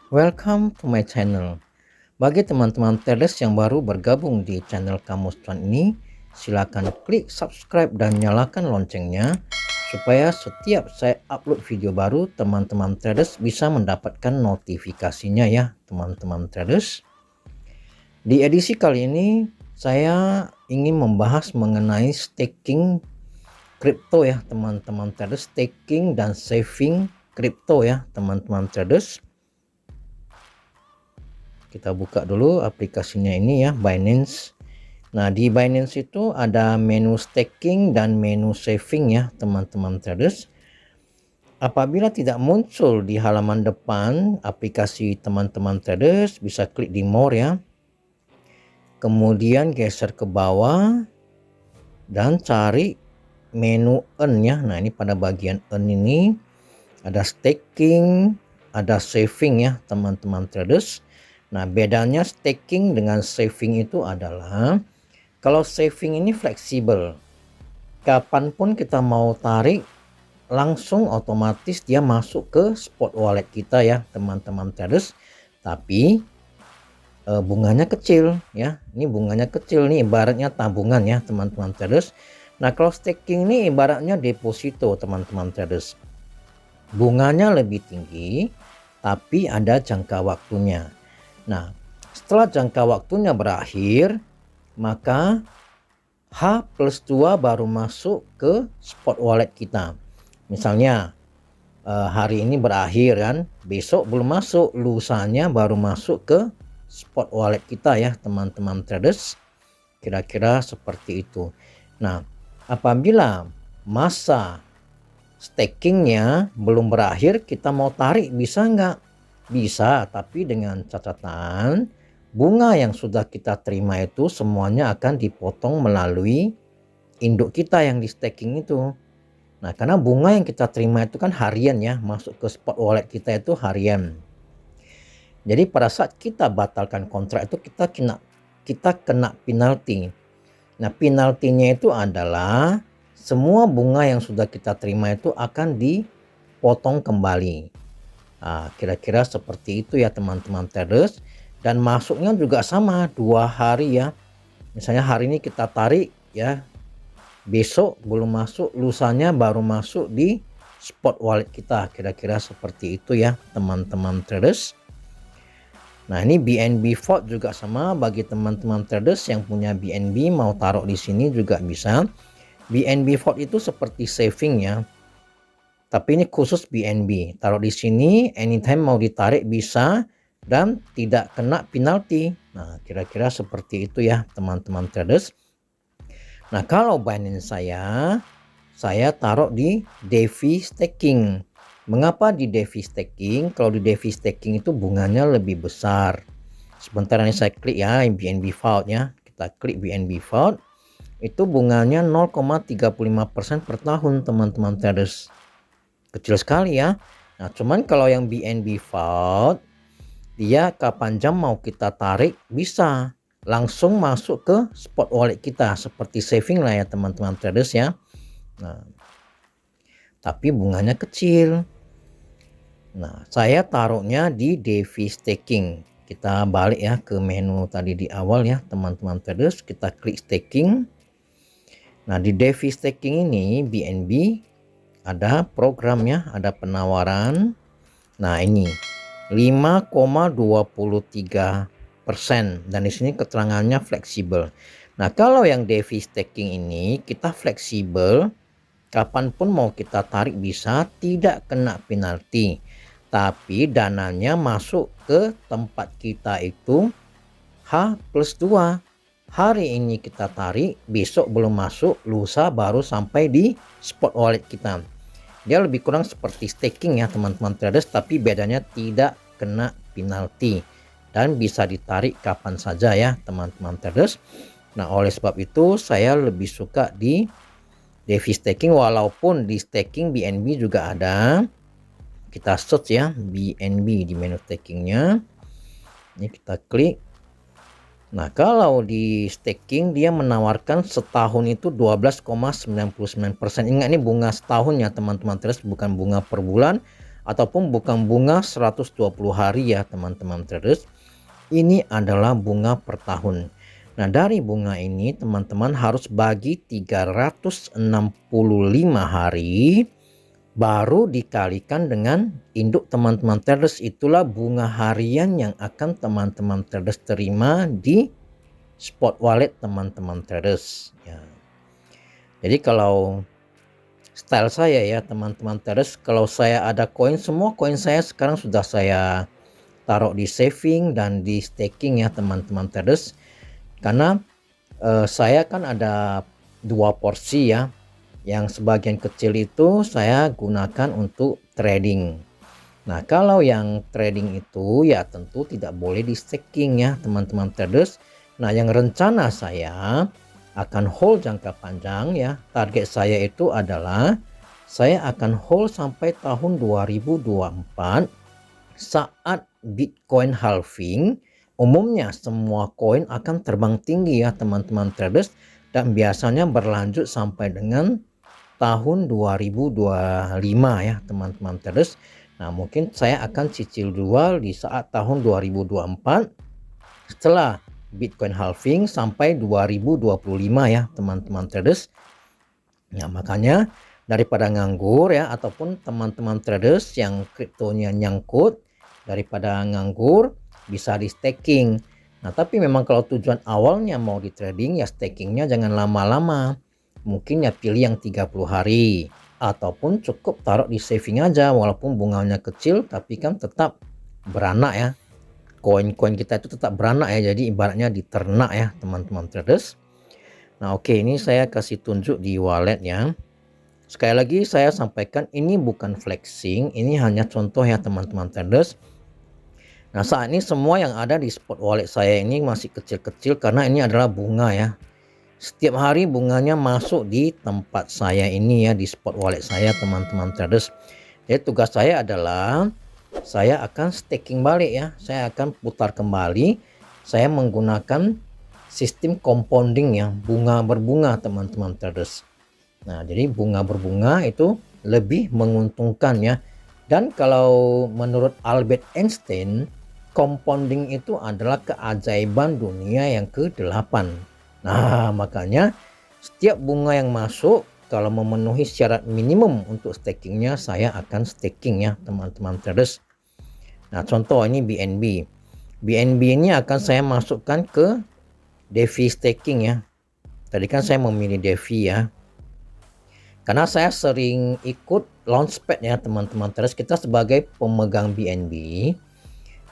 Welcome to my channel. Bagi teman-teman traders yang baru bergabung di channel Kamus Cuan ini, silakan klik subscribe dan nyalakan loncengnya supaya setiap saya upload video baru teman-teman traders bisa mendapatkan notifikasinya ya teman-teman traders. Di edisi kali ini saya ingin membahas mengenai staking kripto ya teman-teman traders, staking dan saving kripto ya teman-teman traders. Kita buka dulu aplikasinya ini ya, Binance. Nah, di Binance itu ada menu staking dan menu saving ya, teman-teman traders. Apabila tidak muncul di halaman depan aplikasi teman-teman traders, bisa klik di more ya. Kemudian geser ke bawah dan cari menu earn ya. Nah, ini pada bagian earn ini ada staking, ada saving ya, teman-teman traders. Nah, bedanya staking dengan saving itu adalah kalau saving ini fleksibel. Kapanpun kita mau tarik, langsung otomatis dia masuk ke spot wallet kita ya, teman-teman traders. Tapi bunganya kecil ya. Ini bunganya kecil nih, ibaratnya tabungan ya, teman-teman traders. Nah, kalau staking ini ibaratnya deposito, teman-teman traders. Bunganya lebih tinggi, tapi ada jangka waktunya. Nah, setelah jangka waktunya berakhir, maka H+2 baru masuk ke spot wallet kita. Misalnya hari ini berakhir kan, besok belum masuk, lusanya baru masuk ke spot wallet kita ya teman-teman traders. Kira-kira seperti itu. Nah, apabila masa stakingnya belum berakhir, kita mau tarik bisa nggak? Bisa, tapi dengan catatan bunga yang sudah kita terima itu semuanya akan dipotong melalui induk kita yang di staking itu. Nah, karena bunga yang kita terima itu kan harian ya, masuk ke spot wallet kita itu harian. Jadi pada saat kita batalkan kontrak itu kita kena penalti. Nah, penaltinya itu adalah semua bunga yang sudah kita terima itu akan dipotong kembali. Nah, kira-kira seperti itu ya teman-teman traders. Dan masuknya juga sama 2 hari ya. Misalnya hari ini kita tarik ya, besok belum masuk, lusanya baru masuk di spot wallet kita. Kira-kira seperti itu ya teman-teman traders. Nah, ini BNB Vault juga sama bagi teman-teman traders yang punya BNB mau taruh di sini juga bisa. BNB Vault itu seperti saving ya. Tapi ini khusus BNB. Taruh di sini, anytime mau ditarik bisa dan tidak kena penalti. Nah, kira-kira seperti itu ya teman-teman traders. Nah, kalau Binance saya taruh di DeFi Staking. Mengapa di DeFi Staking? Kalau di DeFi Staking itu bunganya lebih besar. Sebentar ini saya klik ya BNB Vault ya. Kita klik BNB Vault. Itu bunganya 0,35% per tahun teman-teman traders. Kecil sekali ya. Nah, cuman kalau yang BNB Vault dia kapan jam mau kita tarik bisa langsung masuk ke spot wallet kita seperti saving lah ya teman-teman traders ya. Nah, tapi bunganya kecil. Nah, saya taruhnya di DeFi Staking. Kita balik ya ke menu tadi di awal ya teman-teman traders, kita klik staking. Nah, di DeFi Staking ini BNB ada programnya, ada penawaran. Nah, ini 5,23% dan di sini keterangannya fleksibel. Nah, kalau yang DeFi Staking ini kita fleksibel, kapanpun mau kita tarik bisa, tidak kena penalti. Tapi dananya masuk ke tempat kita itu H+2. Hari ini kita tarik, besok belum masuk, lusa baru sampai di spot wallet kita. Dia lebih kurang seperti staking ya teman-teman traders, tapi bedanya tidak kena penalti dan bisa ditarik kapan saja ya teman-teman traders. Nah, oleh sebab itu saya lebih suka di DeFi Staking, walaupun di staking BNB juga ada. Kita search ya BNB di menu stakingnya. Ini kita klik. Nah, kalau di staking dia menawarkan setahun itu 12,99%. Ingat ini bunga setahun ya teman-teman traders, bukan bunga per bulan ataupun bukan bunga 120 hari ya teman-teman traders. Ini adalah bunga per tahun. Nah, dari bunga ini teman-teman harus bagi 365 hari baru dikalikan dengan induk teman-teman traders, itulah bunga harian yang akan teman-teman traders terima di spot wallet teman-teman traders ya. Jadi kalau style saya ya teman-teman traders, kalau saya ada koin, semua koin saya sekarang sudah saya taruh di saving dan di staking ya teman-teman traders, karena saya kan ada 2 porsi ya, yang sebagian kecil itu saya gunakan untuk trading. Nah, kalau yang trading itu ya tentu tidak boleh di staking ya teman-teman traders. Nah, yang rencana saya akan hold jangka panjang ya, target saya itu adalah saya akan hold sampai tahun 2024 saat Bitcoin halving. Umumnya semua koin akan terbang tinggi ya teman-teman traders, dan biasanya berlanjut sampai dengan tahun 2025 ya teman-teman traders. Nah, mungkin saya akan cicil jual di saat tahun 2024 setelah Bitcoin halving sampai 2025 ya teman-teman traders. Nah, makanya daripada nganggur ya, ataupun teman-teman traders yang kriptonya nyangkut, daripada nganggur bisa di staking. Nah, tapi memang kalau tujuan awalnya mau di trading ya stakingnya jangan lama-lama. Mungkin ya pilih yang 30 hari ataupun cukup taruh di saving aja, walaupun bunganya kecil tapi kan tetap beranak ya. Koin-koin kita itu tetap beranak ya, jadi ibaratnya diternak ya teman-teman traders. Nah, oke, ini saya kasih tunjuk di wallet ya. Sekali lagi saya sampaikan, ini bukan flexing, ini hanya contoh ya teman-teman traders. Nah, saat ini semua yang ada di spot wallet saya ini masih kecil-kecil karena ini adalah bunga ya. Setiap hari bunganya masuk di tempat saya ini ya, di spot wallet saya teman-teman traders. Jadi tugas saya adalah saya akan staking balik ya. Saya akan putar kembali. Saya menggunakan sistem compounding ya, bunga berbunga teman-teman traders. Nah, jadi bunga berbunga itu lebih menguntungkan ya. Dan kalau menurut Albert Einstein, compounding itu adalah keajaiban dunia yang ke-8. Nah, makanya setiap bunga yang masuk kalau memenuhi syarat minimum untuk stakingnya, saya akan staking ya teman-teman traders. Nah, contoh ini BNB. BNB ini akan saya masukkan ke DeFi staking ya. Tadi kan saya memilih DeFi ya. Karena saya sering ikut launchpad ya teman-teman traders. Kita sebagai pemegang BNB,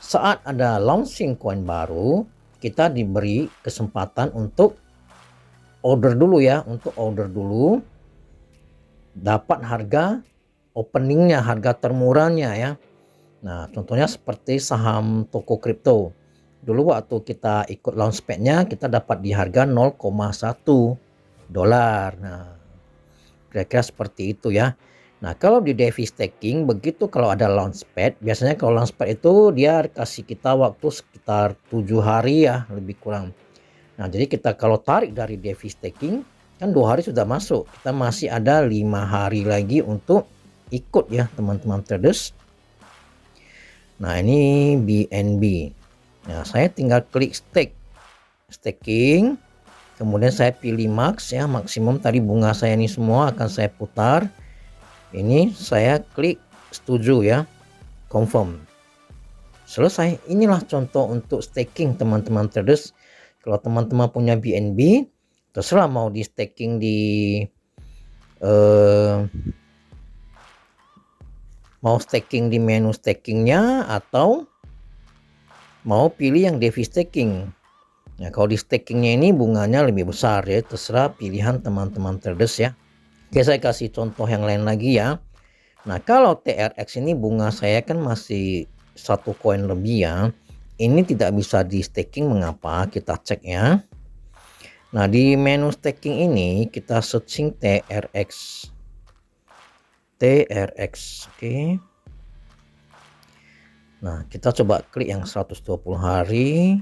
saat ada launching koin baru, kita diberi kesempatan untuk order dulu ya, dapat harga openingnya, harga termurahnya ya. Nah, contohnya seperti saham toko kripto. Dulu waktu kita ikut launchpadnya, kita dapat di harga 0,1 dolar. Nah, kira-kira seperti itu ya. Nah, kalau di DeFi staking begitu, kalau ada launchpad, biasanya kalau launchpad itu dia kasih kita waktu sekitar 7 hari ya, lebih kurang. Nah, jadi kita kalau tarik dari DeFi staking kan 2 hari sudah masuk, kita masih ada 5 hari lagi untuk ikut ya teman-teman traders. Nah, ini BNB. Nah, saya tinggal klik staking, kemudian saya pilih max ya, maksimum. Tadi bunga saya ini semua akan saya putar. Ini saya klik setuju ya, confirm. Selesai. Inilah contoh untuk staking teman-teman traders. Kalau teman-teman punya BNB, terserah mau di staking di menu stakingnya atau mau pilih yang DeFi staking. Nah, kalau di stakingnya ini bunganya lebih besar ya, terserah pilihan teman-teman traders ya. Oke, saya kasih contoh yang lain lagi ya. Nah, kalau TRX ini bunga saya kan masih 1 koin lebih ya. Ini tidak bisa di staking, mengapa? Kita cek ya. Nah, di menu staking ini kita searching TRX. Oke. Nah, kita coba klik yang 120 hari.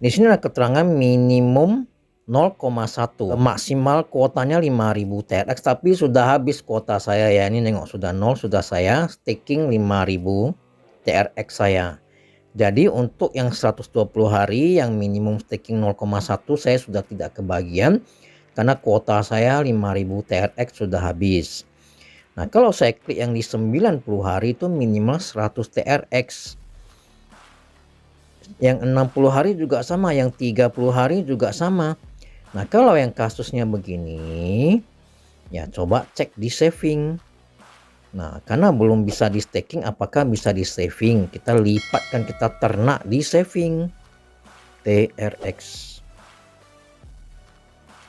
Di sini ada keterangan minimum 0,1, maksimal kuotanya 5.000 TRX, tapi sudah habis kuota saya ya. Ini nengok sudah 0, sudah saya staking 5.000 TRX saya. Jadi untuk yang 120 hari yang minimum staking 0,1 saya sudah tidak kebagian karena kuota saya 5.000 TRX sudah habis. Nah, kalau saya klik yang di 90 hari itu minimal 100 TRX. Yang 60 hari juga sama, yang 30 hari juga sama. Nah, kalau yang kasusnya begini, ya coba cek di saving. Nah, karena belum bisa di staking, apakah bisa di saving? Kita lipatkan, kita ternak di saving TRX.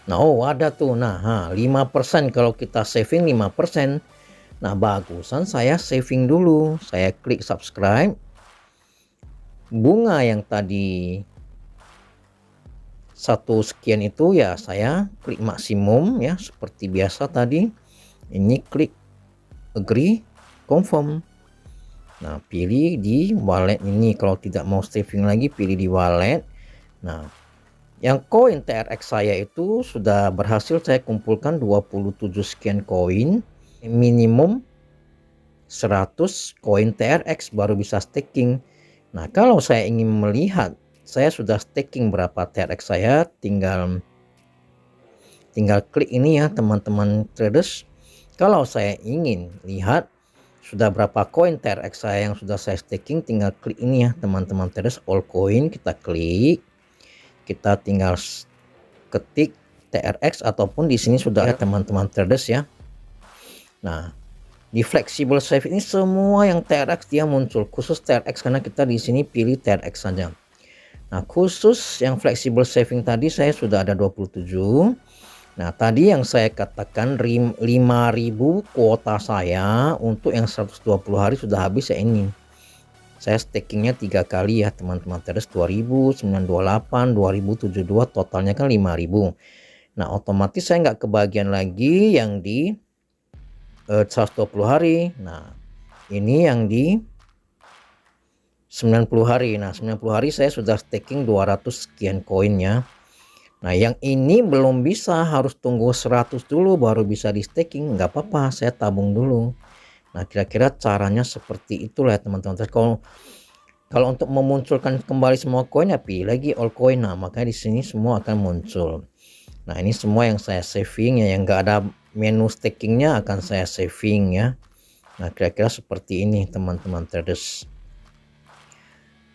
Nah, oh ada tuh. Nah, 5% kalau kita saving 5%. Nah, bagusan saya saving dulu. Saya klik subscribe. Bunga yang tadi 1 sekian itu ya saya klik maksimum ya seperti biasa tadi. Ini klik agree, confirm. Nah, pilih di wallet ini. Kalau tidak mau saving lagi, pilih di wallet. Nah, yang koin TRX saya itu sudah berhasil saya kumpulkan 27 sekian koin. Minimum 100 koin TRX baru bisa staking. Nah, kalau saya ingin melihat saya sudah staking berapa TRX saya, tinggal klik ini ya teman-teman traders. Kalau saya ingin lihat sudah berapa koin TRX saya yang sudah saya staking, tinggal klik ini ya teman-teman traders, all coin, kita klik, kita tinggal ketik TRX ataupun di sini sudah ada teman-teman traders ya. Nah, di flexible save ini semua yang TRX dia muncul, khusus TRX karena kita di sini pilih TRX saja. Nah, khusus yang flexible saving tadi saya sudah ada 27. Nah, tadi yang saya katakan 5.000 kuota saya untuk yang 120 hari sudah habis ya ini. Saya stakingnya 3 kali ya teman-teman traders, 2.000, 928, 2.072, totalnya kan 5.000. Nah, otomatis saya nggak kebagian lagi yang di 120 hari. Nah, ini yang di 90 hari. Nah, 90 hari saya sudah staking 200 sekian koinnya. Nah, yang ini belum bisa, harus tunggu 100 dulu baru bisa di staking. Nggak apa-apa, saya tabung dulu. Nah, kira-kira caranya seperti itulah ya teman-teman. Kalau untuk memunculkan kembali semua koin ya pilih lagi all coin. Nah, makanya di sini semua akan muncul. Nah, ini semua yang saya saving ya, yang nggak ada menu stakingnya akan saya saving ya. Nah, kira-kira seperti ini teman-teman traders.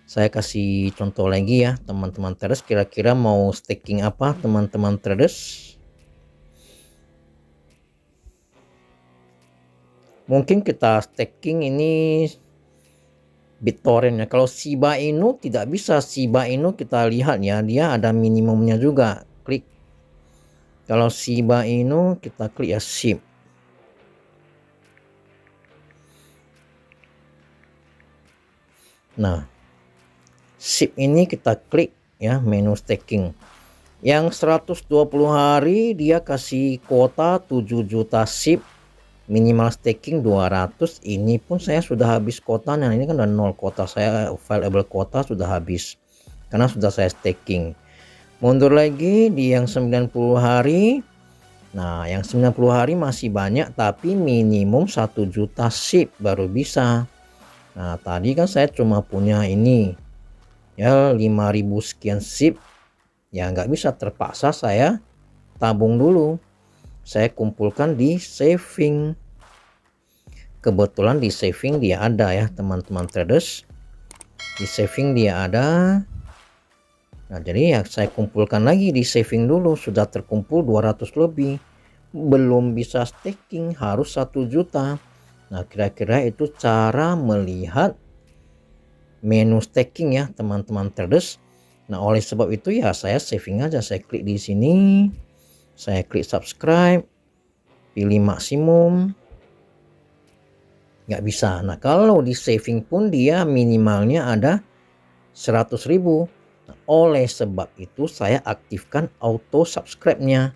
Saya kasih contoh lagi ya teman-teman traders, kira-kira mau staking apa teman-teman traders. Mungkin kita staking ini BitTorrent ya. Kalau Shiba Inu tidak bisa. Shiba Inu kita lihat ya, dia ada minimumnya juga. Klik. Kalau Shiba Inu kita klik ya SHIB. Nah, SHIB ini kita klik ya menu staking. Yang 120 hari dia kasih kuota 7 juta SHIB, minimal staking 200. Ini pun saya sudah habis kuota. Nah, ini kan udah 0 kuota saya, available kuota sudah habis karena sudah saya staking. Mundur lagi di yang 90 hari. Nah, yang 90 hari masih banyak tapi minimum 1 juta SHIB baru bisa. Nah, tadi kan saya cuma punya ini ya 5.000 sekian SHIB ya, nggak bisa, terpaksa saya tabung dulu. Saya kumpulkan di saving. Kebetulan di saving dia ada ya teman-teman traders, di saving dia ada. Nah, jadi ya saya kumpulkan lagi di saving dulu, sudah terkumpul 200 lebih, belum bisa staking, harus 1 juta. Nah, kira-kira itu cara melihat menu staking ya teman-teman traders. Nah, oleh sebab itu ya saya saving aja. Saya klik di sini, saya klik subscribe, pilih maksimum, nggak bisa. Nah, kalau di saving pun dia minimalnya ada 100.000. Nah, oleh sebab itu saya aktifkan auto subscribe-nya.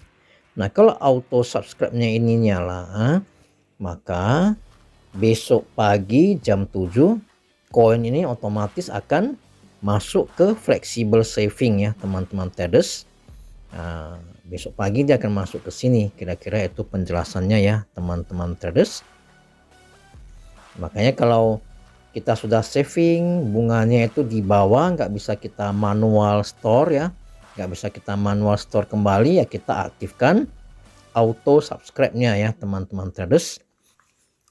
Nah, kalau auto subscribe-nya ini nyala, maka besok pagi jam 7 koin ini otomatis akan masuk ke flexible saving ya teman-teman traders. Nah, besok pagi dia akan masuk ke sini. Kira-kira itu penjelasannya ya teman-teman traders. Makanya kalau kita sudah saving, bunganya itu di bawah, nggak bisa kita manual store ya, nggak bisa kita manual store kembali, ya kita aktifkan auto subscribe-nya ya teman-teman traders.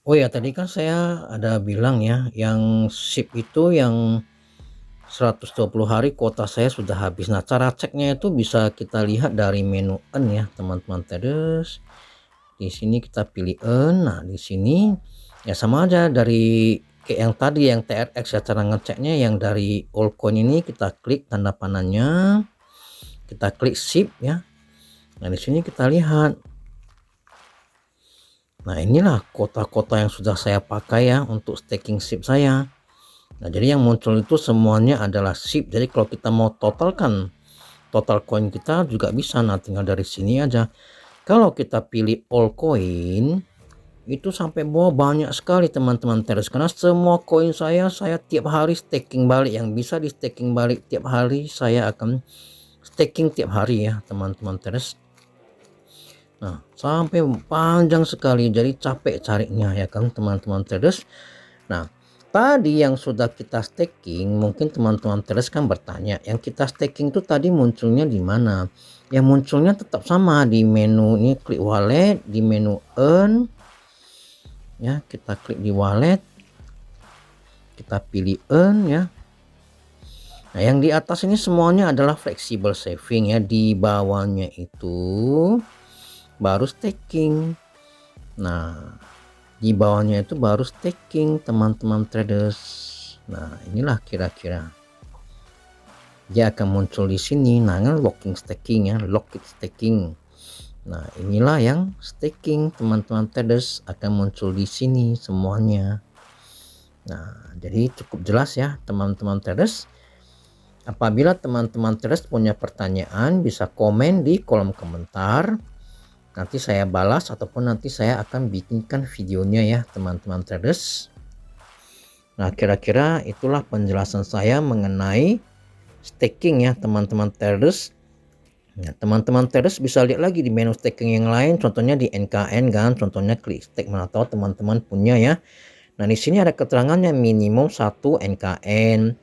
Oh ya, tadi kan saya ada bilang ya, yang SIP itu yang 120 hari kuota saya sudah habis. Nah, cara ceknya itu bisa kita lihat dari menu earn ya teman-teman traders. Di sini kita pilih earn. Nah, di sini ya sama aja dari kayak yang tadi yang TRX ya, cara ngeceknya yang dari Allcoin ini kita klik tanda panahnya, kita klik SIP ya. Nah, di sini kita lihat. Nah, inilah kota-kota yang sudah saya pakai ya untuk staking SIP saya. Nah, jadi yang muncul itu semuanya adalah SIP. Jadi kalau kita mau totalkan total coin kita juga bisa. Nah, tinggal dari sini aja. Kalau kita pilih all coin itu sampai bawah banyak sekali teman-teman traders, karena semua koin saya tiap hari staking balik. Yang bisa di staking balik tiap hari saya akan staking tiap hari ya teman-teman traders. Nah, sampai panjang sekali, jadi capek carinya ya kan teman-teman traders. Nah, tadi yang sudah kita staking, mungkin teman-teman traders kan bertanya, yang kita staking itu tadi munculnya di mana? Yang munculnya tetap sama di menu ini, klik wallet, di menu earn ya, kita klik di wallet, kita pilih earn ya. Nah, yang di atas ini semuanya adalah flexible saving ya, di bawahnya itu baru staking. Nah, di bawahnya itu baru staking teman-teman traders. Nah, inilah kira-kira dia akan muncul di sini. Nah, locking staking ya, lock it staking. Nah, inilah yang staking teman-teman traders, akan muncul di sini semuanya. Nah, jadi cukup jelas ya teman-teman traders. Apabila teman-teman traders punya pertanyaan, bisa komen di kolom komentar. Nanti saya balas ataupun nanti saya akan bikinkan videonya ya teman-teman traders. Nah, kira-kira itulah penjelasan saya mengenai staking ya teman-teman traders. Nah, teman-teman traders bisa lihat lagi di menu staking yang lain, contohnya di NKN kan, contohnya klik stake, mana tahu teman-teman punya ya. Nah, di sini ada keterangannya minimum 1 NKN.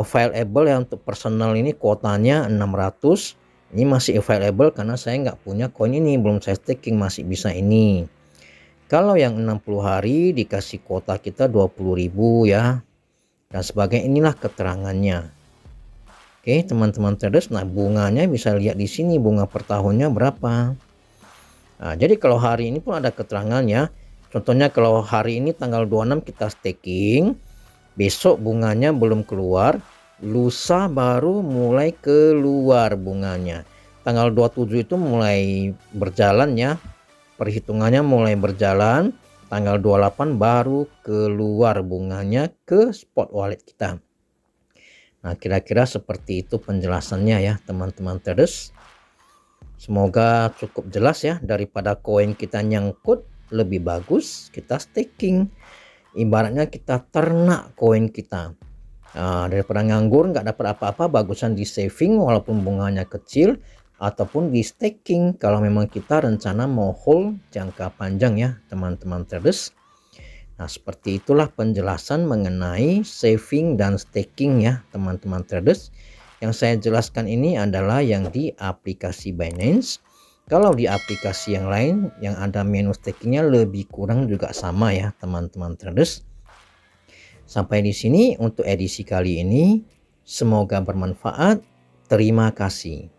Available ya, untuk personal ini kuotanya 600. Ini masih available karena saya nggak punya koin ini, belum saya staking, masih bisa ini. Kalau yang 60 hari dikasih kuota kita 20.000 ya, dan sebagainya. Inilah keterangannya. Oke teman-teman traders, nah bunganya bisa lihat di sini, bunga per tahunnya berapa. Nah, jadi kalau hari ini pun ada keterangannya. Contohnya kalau hari ini tanggal 26 kita staking, besok bunganya belum keluar, lusa baru mulai keluar bunganya. Tanggal 27 itu mulai berjalan ya, perhitungannya mulai berjalan. Tanggal 28 baru keluar bunganya ke spot wallet kita. Nah, kira-kira seperti itu penjelasannya ya teman-teman traders. Semoga cukup jelas ya, daripada koin kita nyangkut, lebih bagus kita staking. Ibaratnya kita ternak koin kita. Nah, daripada nganggur nggak dapat apa-apa, bagusan di saving walaupun bunganya kecil, ataupun di staking kalau memang kita rencana mau hold jangka panjang ya teman-teman traders. Nah, seperti itulah penjelasan mengenai saving dan staking ya teman-teman traders. Yang saya jelaskan ini adalah yang di aplikasi Binance. Kalau di aplikasi yang lain yang ada menu stakingnya lebih kurang juga sama ya teman-teman traders. Sampai di sini untuk edisi kali ini. Semoga bermanfaat. Terima kasih.